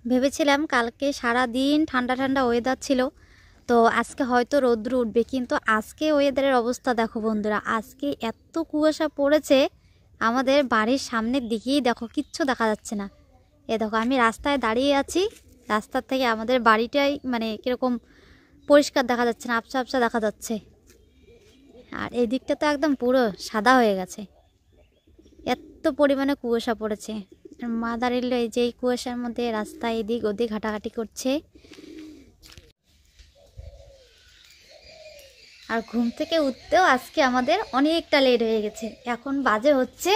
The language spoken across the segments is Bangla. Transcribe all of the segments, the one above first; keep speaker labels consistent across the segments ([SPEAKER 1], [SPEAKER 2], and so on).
[SPEAKER 1] ভেবেছিলাম কালকে সারা দিন ঠান্ডা ঠান্ডা ওয়েদার ছিল, তো আজকে হয়তো রৌদ্র উঠবে, কিন্তু আজকে ওয়েদারের অবস্থা দেখো বন্ধুরা। আজকে এত কুয়াশা পড়েছে, আমাদের বাড়ির সামনের দিকেই দেখো কিচ্ছু দেখা যাচ্ছে না। এ দেখো আমি রাস্তায় দাঁড়িয়ে আছি, রাস্তার থেকে আমাদের বাড়িটাই মানে কীরকম পরিষ্কার দেখা যাচ্ছে না, আবছা আবছা দেখা যাচ্ছে। আর এই দিকটা তো একদম পুরো সাদা হয়ে গেছে, এত পরিমাণে কুয়াশা পড়েছে। মা দাঁড়িয়ে এই যে এই কুয়াশার মধ্যে রাস্তায় এদিক ওদিক হাঁটাহাঁটি করছে। আর ঘুম থেকে উঠতেও আজকে আমাদের অনেকটা লেট হয়ে গেছে। এখন বাজে হচ্ছে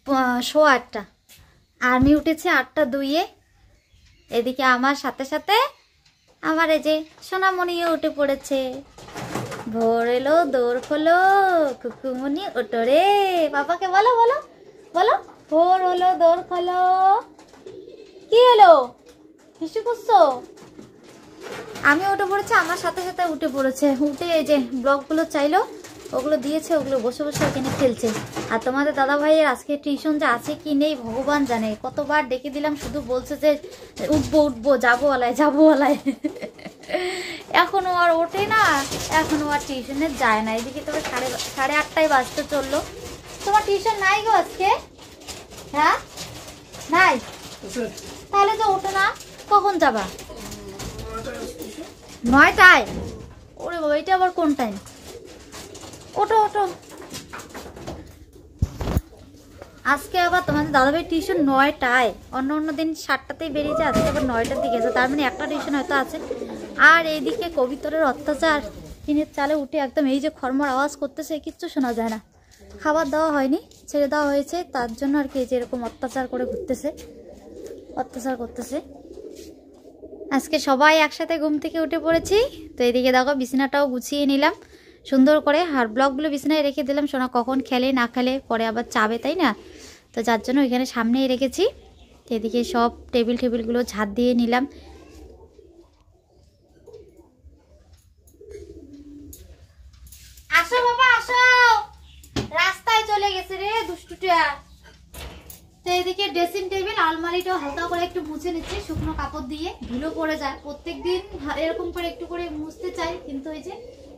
[SPEAKER 1] 8:15, আর আমি উঠেছি 8:02। এদিকে আমার সাথে সাথে আমার এই যে সোনামণিও উঠে পড়েছে। ভোর এলো দৌড় খোলো, কুকুমনি ওঠো রে। বাবাকে বলো বলো বলো, ভোর হলো দৌড় খোলো। কি হলো, হিসু করছো? আমি উঠে পড়েছি, আমার সাথে সাথে উঠে পড়েছে। উঠে এই যে ব্লগগুলো চাইলো, ওগুলো দিয়েছে, ওগুলো বসে বসে এখানে খেলছে। আর তোমাদের দাদা ভাইয়ের আজকে টিউশন যে আছে কি নেই ভগবান জানে, কতবার ডেকে দিলাম, শুধু বলছে যে উঠবো উঠবো, যাবো আলায় যাবো আলায়। এখনো আর ওঠে না, এখনো আর টিউশনে যায় না। এদিকে তবে 8:30 বাজতে চললো। তোমার টিউশন নাই গো আজকে? হ্যাঁ নাই, তাহলে তো ওঠো না, কখন যাবা? 9টায়? ওরে বাবা, এটা আবার কোন টাইম? ওঠো ওঠো। আজকে আবার তোমাদের দাদাভাই টিউশন 9টায়, অন্য অন্য দিন 7টাতেই বেরিয়ে যায়, আজকে আবার 9টার দিকে আছে। তার মানে একটা টিউশন হয়তো আছে। আর এইদিকে কবিতরের অত্যাচার, টিনের চালে উঠে একদম এই যে খরমর আওয়াজ করতেছে, কিচ্ছু শোনা যায় না। খাবার দেওয়া হয়নি, ছেড়ে দেওয়া হয়েছে, তার জন্য আর কি যে এরকম অত্যাচার করে ঘুরতেছে, অত্যাচার করতেছে। আজকে সবাই একসাথে ঘুম থেকে উঠে পড়েছি। তো এদিকে দেখো বিছানাটাও গুছিয়ে নিলাম সুন্দর করে, আর ব্লগগুলো বিছানায় রেখে দিলাম। সোনা কখন খেলে না খেলে পরে আবার চাবে, তাই না? তো যার জন্য ওইখানে সামনেই রেখেছি। এদিকে সব টেবিলগুলো ঝাড় দিয়ে নিলাম। আসো বাবা আসো, রাস্তায় চলে গেছে রে দুষ্টুটা। তো এদিকে ড্রেসিং টেবিল আলমারিটাও হালকা করে একটু মুছে নিচ্ছি শুকনো কাপড় দিয়ে, ধুলো পড়ে যায়। প্রত্যেকদিন এরকম করে একটু করে মুছতে চাই, কিন্তু এই যে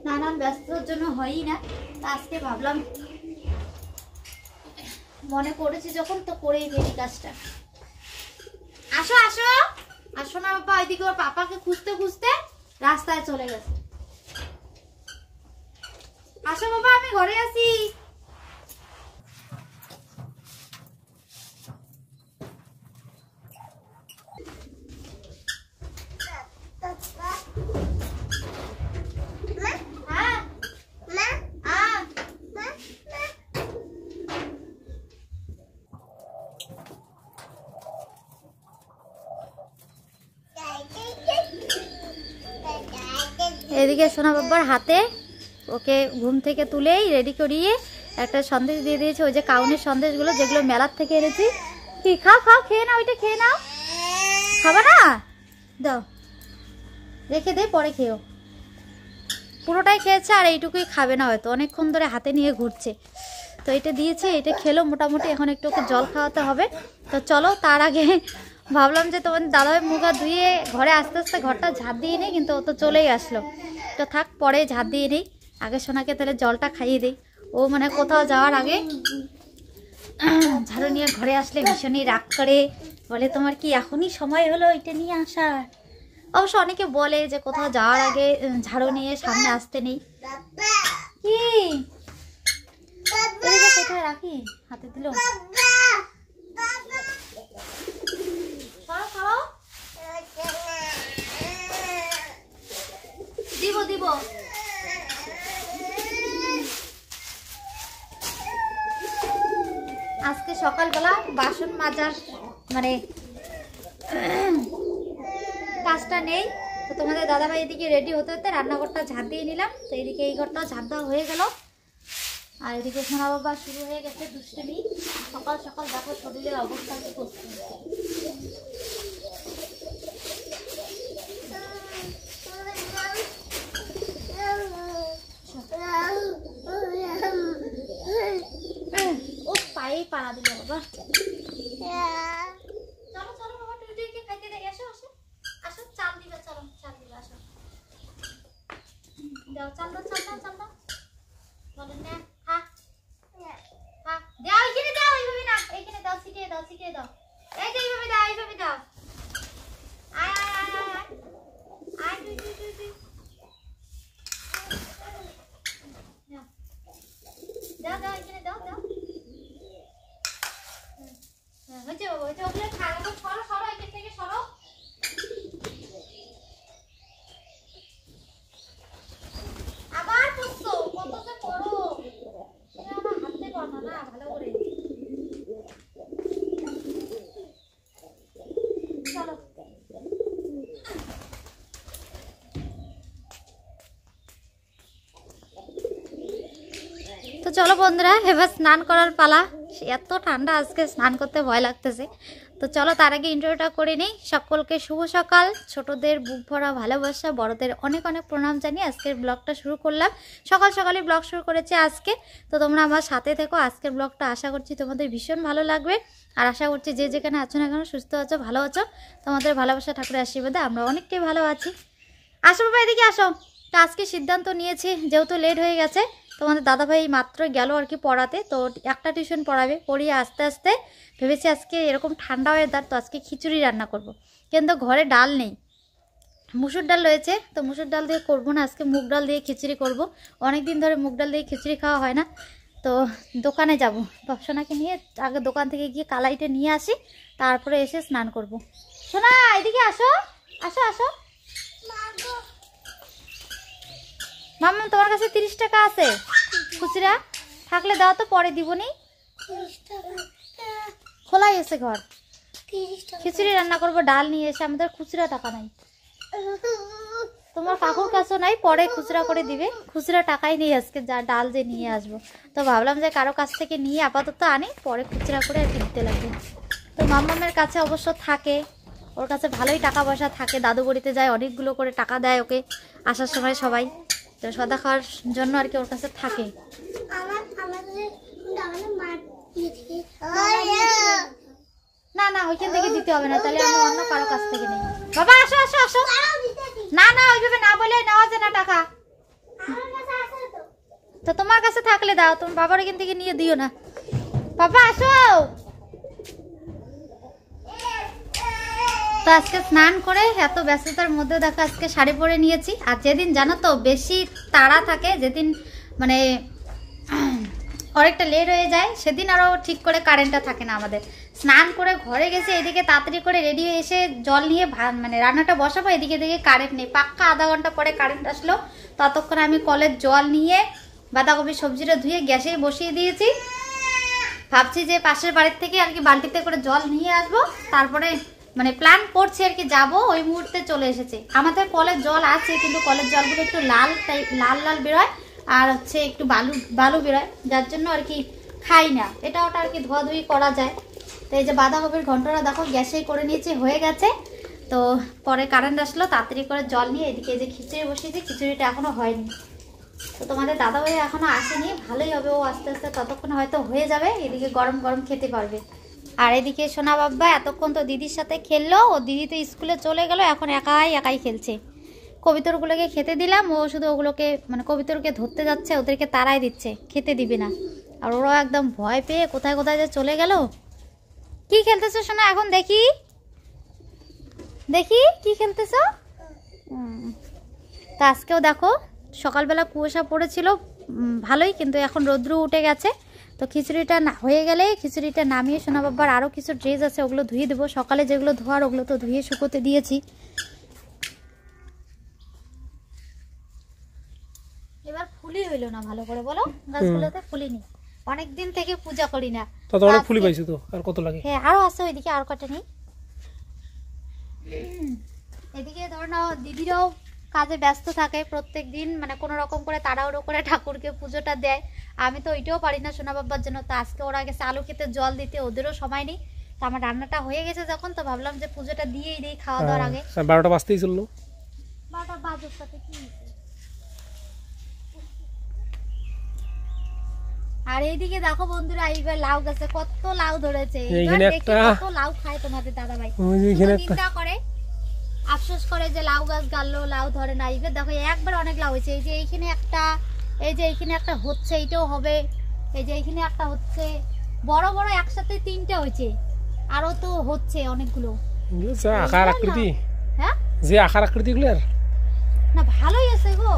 [SPEAKER 1] নানান ব্যস্ততার জন্য হয়ই না। তো আজকে ভাবলাম, মনে পড়েছে যখন তো করেই ফেলি কাজটা। আসো আসো আসো না বাবা, এদিকে ওর পাপাকে খুঁজতে খুঁজতে রাস্তায় চলে গেছে। আসো বাবা, আমি ঘরে আছি। এদিকে সোনা বাবার হাতে ওকে ঘুম থেকে তুলেই রেডি করিয়ে একটা সন্দেশ দিয়ে দিয়েছে, ওই যে কাউনের সন্দেশগুলো যেগুলো মেলার থেকে এনেছি। কি খাও খাও, খেয়ে নাও, ওইটা খেয়ে নাও। খাবা না? দাও, রেখে দে, পরে খেও। পুরোটাই খেয়েছে, আর এইটুকুই খাবে না, হয়তো অনেকক্ষণ ধরে হাতে নিয়ে ঘুরছে। তো এটা দিয়েছে, এটা খেলো মোটামুটি। এখন একটু ওকে জল খাওয়াতে হবে। তো চলো, তার আগে ভাবলাম যে তোমাদের দাদাভাই মুখ হাত ধুয়ে ঘরে আস্তে আস্তে ঘরটা ঝাড় দিয়ে নিই, কিন্তু ও তো চলেই আসলো। তো থাক, পরে ঝাড় দিয়ে নিই। আগে সোনাকে তাহলে জলটা খাইয়ে দিই। ও মানে কোথাও যাওয়ার আগে ঝাড়ু নিয়ে ঘরে আসলে ভীষণই রাগ করে, বলে তোমার কি এখনই সময় হলো এটা নিয়ে আসার? অবশ্য অনেকে বলে যে কোথাও যাওয়ার আগে ঝাড়ু নিয়ে সামনে আসতে নেই। কি কোথায় রাখি, হাতে দিল। দিব দিব। আজকে সকালবেলা বাসন মাজার মানে কাজটা নেই। তো তোমাদের দাদাভাই এদিকে রেডি হতে হতে রান্নাঘরটা ঝাড় দিয়ে নিলাম। তো এদিকে এই ঘরটাও ঝাড় দেওয়া হয়ে গেল। আর এদিকে সোনা বাবা শুরু হয়ে গেছে দুষ্টুমি। সকাল সকাল দেখো শরীরের অবস্থা কি করছে। ও পায়ে পাড়া দিল বাবা। চলো চলো বাবা, তুই খাইতে দে, এসো। দাও, চাল দাও, চাল দাও, চাল দাও। বলেন না, খা খা, দাও এখানে দাও, এইভাবে না, এইখানে দাও, শিখিয়ে দাও, শিখিয়ে দাও। এই যে এইভাবে দাও, এইভাবে দাও। আয় আয় আয় আয় আয়, আয় তুই তুই তুই তুই। দাও দাও, এখানে দাও দাও। হচ্ছে বাবা, হচ্ছে ওগুলো খাওয়া, সরো সরো, এখান থেকে সরো। আবার পুষছো, কত যে করো, আমার হাতে পারো না ভালো করে। চলো তো চলো বন্ধুরা, এবার স্নান করার পালা। এত ঠান্ডা আজকে, স্নান করতে ভয় লাগতেছে। তো চলো তার আগে ইন্ট্রোটা করে নিই। সকলকে শুভ সকাল। ছোটদের বুক ভরা ভালোবাসা, বড়দের অনেক অনেক প্রণাম জানিয়ে আজকের ব্লগটা শুরু করলাম। সকাল সকালে ব্লগ শুরু করেছি আজকে। তো তোমরা আমার সাথে থেকো। আজকের ব্লগটা আশা করছি তোমাদের ভীষণ ভালো লাগবে। আর আশা করছি যে যেখানে আছো না কেন, সুস্থ আছো, ভালো আছো। তোমাদের ভালোবাসা ঠাকুরের আশীর্বাদে আমরা অনেকটাই ভালো আছি। আসো বাবা, এদিকে আসো। তো আজকে সিদ্ধান্ত নিয়েছি, যেহেতু লেট হয়ে গেছে, তোমাদের দাদাভাই মাত্র গেল আর কি পড়াতে, তো একটা টিউশন পড়াবে, পড়িয়ে আস্তে আস্তে ভেবেছি আজকে এরকম ঠান্ডা ওয়েদার, তো আজকে খিচুড়ি রান্না করব। কিন্তু ঘরে ডাল নেই, মুসুর ডাল রয়েছে, তো মুসুর ডাল দিয়ে করবো না, আজকে মুগ ডাল দিয়ে খিচুড়ি করব। অনেক দিন ধরে মুগ ডাল দিয়ে খিচুড়ি খাওয়া হয় না। তো দোকানে যাব, বাপসোনাকে নিয়ে আগে দোকান থেকে গিয়ে কালাইটা নিয়ে আসি, তারপরে এসে স্নান করব। সোনা এদিকে আসো, আসো আসো। মাম্মা তোমার কাছে 30 টাকা আছে খুচরা? থাকলে দাও তো, পরে দিবনি। খোলাই এসে ঘর, খিচুড়ি রান্না করবো, ডাল নিয়ে এসে, আমাদের খুচরা টাকা নাই। তোমার কাকুর কাছেও নাই, পরে খুচরা করে দিবে। খুচরা টাকাই নেই আজকে, যা ডাল যে নিয়ে আসবো। তো ভাবলাম যে কারো কাছ থেকে নিয়ে আপাতত আনি, পরে খুচরা করে আর কি দিতে লাগবে। তো মাম্মামের কাছে অবশ্য থাকে, ওর কাছে ভালোই টাকা পয়সা থাকে। দাদু বাড়িতে যায়, অনেকগুলো করে টাকা দেয় ওকে আসার সময় সবাই। তো সদা খাওয়ার জন্য আর কি ওর কাছে থাকে। না না, ওইখান থেকে দিতে হবে না, তাহলে আমি অন্য কারো কাছ থেকে নেই। বাবা আসো আসো আসো। না না, ওইভাবে না বলে নেওয়া যায় না টাকা। তো তোমার কাছে থাকলে দাও, তোমার বাবার এখান থেকে নিয়ে দিও না। বাবা আসো। তো আজকে স্নান করে এত ব্যস্ততার মধ্যে দেখো আজকে শাড়ি পরে নিয়েছি। আর যেদিন জানো তো বেশি তাড়া থাকে, যেদিন মানে অনেকটা লেট হয়ে যায়, সেদিন আরও ঠিক করে কারেন্টটা থাকে না আমাদের। স্নান করে ঘরে গেছে, এদিকে তাড়াতাড়ি করে রেডি হয়ে এসে জল নিয়ে মানে রান্নাটা বসাবো, এদিকে এদিকে কারেন্ট নেই। পাক্কা আধা ঘন্টা পরে কারেন্ট আসলো। ততক্ষণ আমি কলের জল নিয়ে বাঁধাকপি সবজিটা ধুয়ে গ্যাসে বসিয়ে দিয়েছি। ভাবছি যে পাশের বাড়ির থেকে আর কি বালতিতে করে জল নিয়ে আসবো, তারপরে মানে প্ল্যান করছি আর কি যাবো। ওই মুহূর্তে চলে এসেছে। আমাদের কলের জল আছে, কিন্তু কলের জলগুলো একটু লাল লাল লাল বেরোয়, আর হচ্ছে একটু বালু বালু বেরোয়, যার জন্য আর কি খাই না। এটা ওটা আর কি ধোয়াধুয়ি করা যায়। তো এই যে বাঁধাকপির ঘন্টটা দেখো গ্যাসেই করে নিয়েছি, হয়ে গেছে। তো পরে কারেন্ট আসলো, তাড়াতাড়ি করে জল নিয়ে এদিকে যে খিচুড়ি বসিয়েছি, খিচুড়িটা এখনো হয়নি। তো তোমাদের দাদাভাই এখনো আসেনি, ভালোই হবে, ও আস্তে আস্তে ততক্ষণ হয়তো হয়ে যাবে, এদিকে গরম গরম খেতে পারবে। আর এদিকে সোনা বাবা এতক্ষণ তো দিদির সাথে খেললো, ও দিদি তো স্কুলে চলে গেল, এখন একাই একাই খেলছে। কবিতরগুলোকে খেতে দিলাম, ও শুধু ওগুলোকে মানে কবিতরকে ধরতে যাচ্ছে, ওদেরকে তাড়াই দিচ্ছে, খেতে দিবে না। আর ওরাও একদম ভয় পেয়ে কোথায় কোথায় যে চলে গেল। কি খেলতেছো সোনা এখন? দেখি দেখি কি খেলতেছো। তো আজকেও দেখো সকালবেলা কুয়াশা পড়েছিল ভালোই, কিন্তু এখন রৌদ্র উঠে গেছে। তো খিচুড়িটা না হয়ে গেলে খিচুড়িটা নামিয়ে সোনা বাবার আরও কিছু ড্রেস আছে, ওগুলো ধুয়ে দেবো। সকালে যেগুলো ধোয়ার ওগুলো তো ধুয়ে শুকোতে দিয়েছি। এবার ফুলই হইলো না ভালো করে, বলো গাছগুলোতে ফুলিনি, অনেকদিন থেকে পূজা করি না।
[SPEAKER 2] তো অনেক ফুলি পাইছো তো, আর কত লাগে?
[SPEAKER 1] হ্যাঁ আরো আছে, ওইদিকে আর কটা নেই। এদিকে ধরো না দিদিরাও কাজে ব্যস্ত থাকে প্রত্যেক দিন, মানে কোনো রকম করে তাড়াহুড়ো করে ঠাকুরকে পুজোটা দেয়। আমি তো ওইটাও পারি না সোনা বাবার জন্য। তো আজকে ওরা গেছে আলু খেতে জল দিতে, ওদেরও সময় নেই। তো আমার রান্নাটা হয়ে গেছে যখন, তো ভাবলাম যে পুজোটা দিয়েই দিই খাওয়া দাওয়ার আগে।
[SPEAKER 2] 12টা বাজতেই চললো।
[SPEAKER 1] 12টা বাজুক, সাথে কি। আর এইদিকে দেখো বন্ধুরা, এইবার লাউ গাছে কত লাউ ধরেছে। এইবার দেখি কত লাউ খায় তোমাদের দাদা ভাই। চিন্তা করে আফসোস করে যে লাউ গাছ গাড়লো, লাউ ধরে না। এবার দেখো একবার অনেক লাউ হয়েছে। এই যে এইখানে একটা, এই যে এইখানে একটা হচ্ছে, এইটাও হবে। এই যে এইখানে একটা হচ্ছে, বড় বড় একসাথে 3টে হয়েছে, আরো তো হচ্ছে অনেকগুলো।
[SPEAKER 2] আকার আকৃতি,
[SPEAKER 1] হ্যাঁ
[SPEAKER 2] যে আকার আকৃতি গুলো
[SPEAKER 1] না ভালোই আছে গো,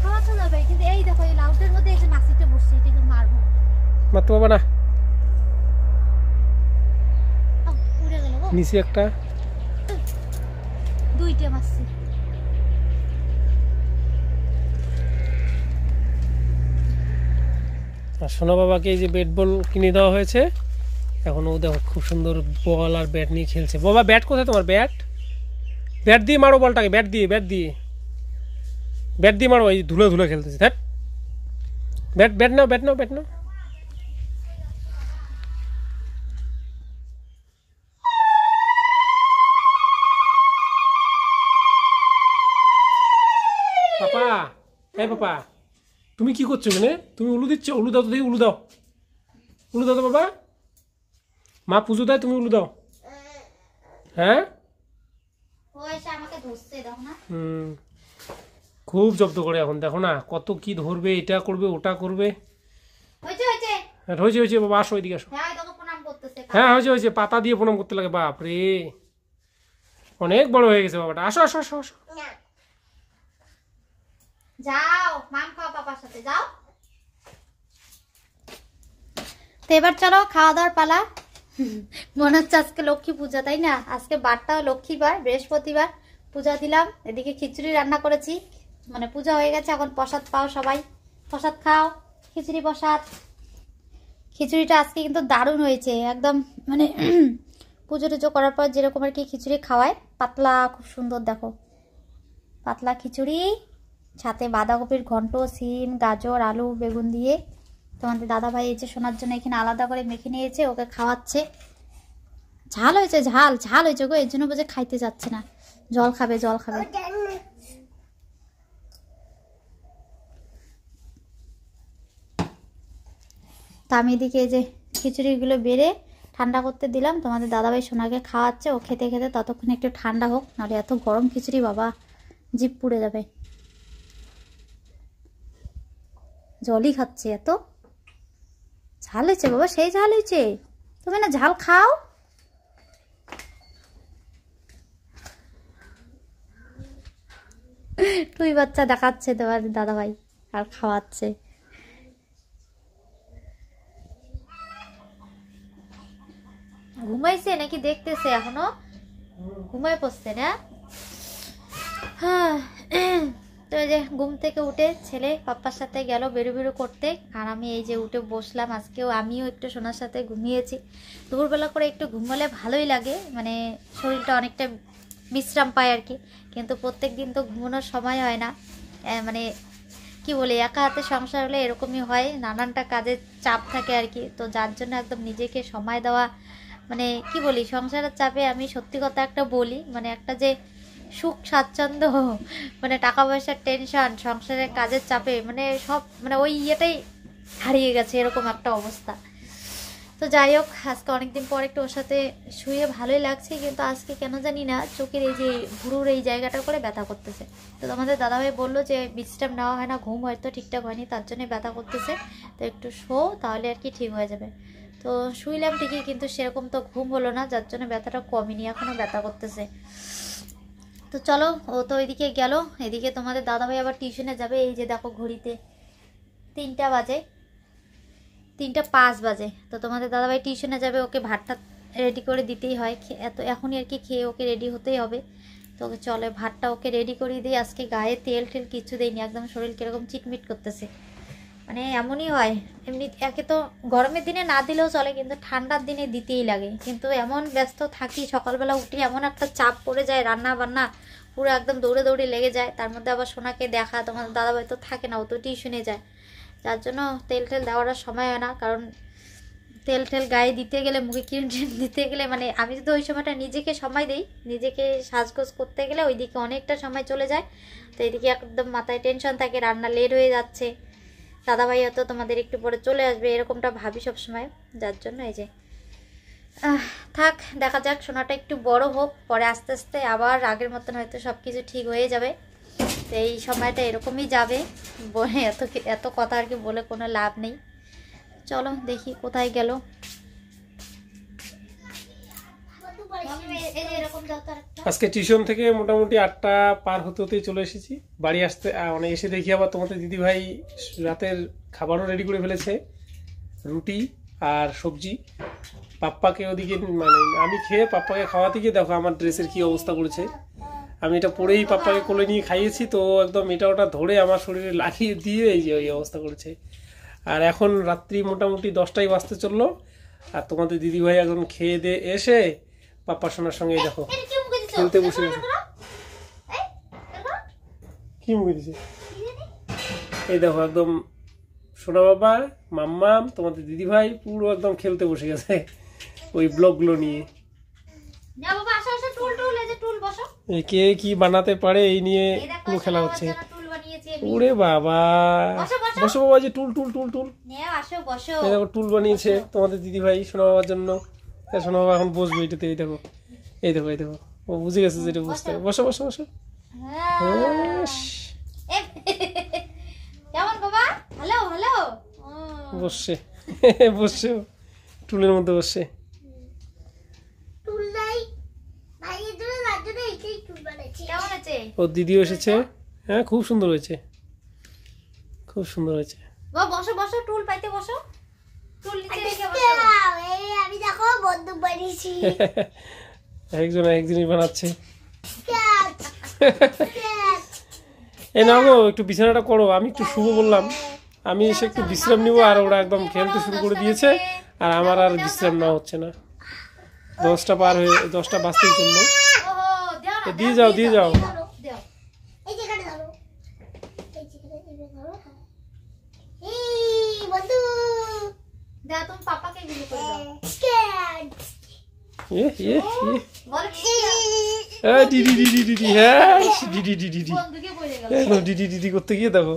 [SPEAKER 1] খাওয়া তো যাবে। কিন্তু এই দেখো এই লাউটার মধ্যে এই যে মাছিটা বসছে, এটাকে মারবো।
[SPEAKER 2] মারতে পারবা না,
[SPEAKER 1] উড়ে গেল গো।
[SPEAKER 2] নিচে একটা,
[SPEAKER 1] 2টে মারছি।
[SPEAKER 2] আর সোনা বাবাকে এই যে ব্যাট বল কিনে দেওয়া হয়েছে। এখন ও দেখো খুব সুন্দর বল আর ব্যাট নিয়ে খেলছে। বাবা ব্যাট কোথায় তোমার? ব্যাট, ব্যাট দিয়ে মারো বলটাকে, ব্যাট দিয়ে, ব্যাট দিয়ে, ব্যাট দিয়ে মারো। এই ধুলো ধুলো খেলতেছে। হ্যাঁ, ব্যাট, ব্যাট নাও, ব্যাট নাও, ব্যাট নাও। পাপা, এই পাপা, তুমি কি করছো এখানে? তুমি উলু দিচ্ছ? উলু দাও তো দেখি, উলু দাও, উলু দাও তো বাবা। মা পুজো দেয়, তুমি উলু দাও। হ্যাঁ,
[SPEAKER 1] ও এসে আমাকে ধরছে, দেখো না।
[SPEAKER 2] খুব জব্দ করে এখন, দেখো না কত কি ধরবে, এটা করবে, ওটা করবে।
[SPEAKER 1] হয়েছে হয়েছে।
[SPEAKER 2] হ্যাঁ, হয়েছে হয়েছে বাবা, আসো এদিকে আসো।
[SPEAKER 1] হ্যাঁ তোকে প্রণাম করতেছে।
[SPEAKER 2] হ্যাঁ হয়েছে হয়েছে, পাতা দিয়ে প্রণাম করতে লাগে। বাপ রে, অনেক বড় হয়ে গেছে বাবাটা। আসো আসো আসো আসো।
[SPEAKER 1] যাও মাম খাও পাপার সাথে, যাও। তো এবার চলো খাওয়া দাওয়ার পালা। মনে হচ্ছে আজকে লক্ষ্মী পূজা, তাই না? আজকে বারটাও লক্ষ্মীবার, বৃহস্পতিবার। পূজা দিলাম, এদিকে খিচুড়ি রান্না করেছি, মানে পূজা হয়ে গেছে। এখন প্রসাদ পাও সবাই, প্রসাদ খাও, খিচুড়ি প্রসাদ। খিচুড়িটা আজকে কিন্তু দারুণ হয়েছে একদম, মানে পুজো টুজো করার পর যেরকম আর কি খিচুড়ি খাওয়ায়, পাতলা, খুব সুন্দর। দেখো পাতলা খিচুড়ি, সাথে বাঁধাকপির ঘন্ট, সিম, গাজর, আলু, বেগুন দিয়ে। তোমাদের দাদাভাই এই যে শোনার জন্য এখানে আলাদা করে মেখে নিয়েছে, ওকে খাওয়াচ্ছে। ঝাল হয়েছে, ঝাল ঝাল হয়েছে গো, এর জন্য বুঝে খাইতে যাচ্ছে না। জল খাবে, জল খাবে। তা আমি এদিকে এই যে খিচুড়িগুলো বেড়ে ঠান্ডা করতে দিলাম। তোমাদের দাদাভাই সোনাকে খাওয়াচ্ছে, ও খেতে খেতে ততক্ষণে একটু ঠান্ডা হোক, নাহলে এত গরম খিচুড়ি বাবা জিভ পুড়ে যাবে। জলই খাচ্ছে, এত ঝাল হয়েছে বাবা, সেই ঝাল হয়েছে। তুমি না ঝাল খাও। তুই বাচ্চা দেখাচ্ছে তোমার দাদাভাই আর খাওয়াচ্ছে। ঘুমাইছে নাকি দেখতেছে এখনো? ঘুমাই পড়ছে না? হ্যাঁ। তো এই যে ঘুম থেকে উঠে ছেলে পাপ্পার সাথে গেল বেরো বেরো করতে, আর আমি এই যে উঠে বসলাম। আজকেও আমিও একটু সোনার সাথে ঘুমিয়েছি। দুপুরবেলা করে একটু ঘুমালে ভালোই লাগে, মানে শরীরটা অনেকটা বিশ্রাম পায় আর কি। কিন্তু প্রত্যেক দিন তো ঘুমানোর সময় হয় না, মানে কি বলি, একা হাতে সংসার হলে এরকমই হয়, নানানটা কাজের চাপ থাকে আর কি। তো যার জন্য একদম নিজেকে সময় দেওয়া, মানে কি বলি, সংসারের চাপে আমি সত্যি কথা একটা বলি, মানে একটা যে সুখ স্বাচ্ছন্দ্য, মানে টাকা পয়সার টেনশন, সংসারের কাজের চাপে, মানে সব, মানে ওই ইয়েটাই হারিয়ে গেছে, এরকম একটা অবস্থা। তো যাই হোক, আজকে অনেকদিন পর একটু ওর সাথে শুয়ে ভালোই লাগছে, কিন্তু আজকে কেন জানি না চোখের এই যে ভুরুর এই জায়গাটা করে ব্যথা করতেছে। তো তোমাদের দাদাভাই বললো যে বিশ্রাম নেওয়া হয় না, ঘুম হয়তো ঠিকঠাক হয়নি, তার জন্যই ব্যথা করতেছে, তো একটু শো, তাহলে আর কি ঠিক হয়ে যাবে। তো শুইলাম ঠিকই, কিন্তু সেরকম তো ঘুম হলো না, যার জন্য ব্যথাটা কমেনি, এখনও ব্যথা করতেছে। তো চলো, ও তো ওইদিকে গেল, এদিকে তোমাদের দাদাভাই আবার টিউশনে যাবে। এই যে দেখো ঘড়িতে 3টা বাজে, 3টা 5 বাজে। তো তোমাদের দাদাভাই টিউশনে যাবে, ওকে ভাতটা রেডি করে দিতেই হয়, এত এখনই আর কি খেয়ে ওকে রেডি হতেই হবে। তো চলে ভাতটা ওকে রেডি করিয়ে দিই। আজকে গায়ে তেল টেল কিছু দেয়নি, একদম শরীর কীরকম চিটমিট করতেছে, মানে এমনই হয়। এমনি একে তো গরমের দিনে না দিলেও চলে, কিন্তু ঠান্ডার দিনে দিতেই লাগে। কিন্তু এমন ব্যস্ত থাকি, সকালবেলা উঠে এমন একটা চাপ পড়ে যায়, রান্না বান্না পুরো একদম দৌড়ে দৌড়ে লেগে যায়। তার মধ্যে আবার সোনাকে দেখা, তোমার দাদাভাই তো থাকে না, ও তো টিউশনে যায়, যার জন্য তেল টেল দেওয়ার সময় হয় না। কারণ তেল টেল গায়ে দিতে গেলে, মুখে ক্রিম ট্রিম দিতে গেলে, মানে আমি যদি ওই সময়টা নিজেকে সময় দিই, নিজেকে সাজগোজ করতে গেলে ওইদিকে অনেকটা সময় চলে যায়। তো এদিকে একদম মাথায় টেনশন থাকে, রান্না লেট হয়ে যাচ্ছে, দাদাভাই হয়তো তোমাদের একটু পরে চলে আসবে, এরকমটা ভাবি সবসময়। যার জন্য এই যে থাক, দেখা যাক, সোনাটা একটু বড় হোক, পরে আস্তে আস্তে আবার আগের মতন হয়তো সব কিছু ঠিক হয়ে যাবে। তো এই সময়টা এরকমই যাবে, বলে এত কথা আর কি বলে কোনো লাভ নেই। চলো দেখি কোথায় গেল।
[SPEAKER 2] আজকে টিউশন থেকে মোটামুটি 8টা পার হতে হতেই চলে এসেছি। বাড়ি আসতে মানে এসে দেখি আবার তোমাদের দিদিভাই রাতের খাবারও রেডি করে ফেলেছে, রুটি আর সবজি। পাপ্পাকে ওদিকে মানে আমি খেয়ে পাপ্পাকে খাওয়াতে গিয়ে দেখো আমার ড্রেসের কি অবস্থা করেছে। আমি এটা পরেই পাপ্পাকে কোলে নিয়ে খাইয়েছি, তো একদম এটা ওটা ধরে আমার শরীরে লাগিয়ে দিয়ে এই যে ওই অবস্থা করেছে। আর এখন রাত্রি মোটামুটি 10টাই বাজতে চললো, আর তোমাদের দিদিভাই এখন খেয়ে দিয়ে এসে পাপ্পা সোনার সঙ্গে দেখো খেলতে বসে গেছে। কি মুখে দিছে? এই দেখো একদম সোনা বাবা, মাম্মাম, তোমাদের দিদিভাই পুরো একদম খেলতে বসে গেছে ওই ব্লকগুলো নিয়ে। কে কি বানাতে পারে এই নিয়ে পুরো খেলা হচ্ছে। ওরে বাবা, বসো বাবা, যে টুল টুল টুল টুল, এই দেখো টুল বানিয়েছে তোমাদের দিদিভাই সোনা বাবার জন্য। সোনা বাবা এখন বসবে এটাতে। এই দেখো এই দেখো এই দেখো, ও বুঝে গেছে যেটা বুঝতে হবে। বসো বসো বসো, বসছে বসছে টুলের মধ্যে বসছে। ও দিদিও এসেছে। হ্যাঁ খুব সুন্দর হয়েছে, খুব সুন্দর হয়েছে।
[SPEAKER 1] বসো বসো, টুল পাইতে বসো, টুল নিচে রেখে বসো। আমি দেখো বন্দুক বানিয়েছি।
[SPEAKER 2] একজনই বানাচ্ছে। এই নাও গো, একটু বিছানাটা করো, আমি একটু শুভ বললাম, আমি এসে একটু বিশ্রাম নিবো। আর ওরা একদম খেলতে শুরু করে দিয়েছে, আর আমার আর বিশ্রাম নেওয়া হচ্ছে না। 10টা পার হয়ে 10টা বাজতেই চললো। দিয়ে যাও দিয়ে যাও। দিদি করতে গিয়ে দেখো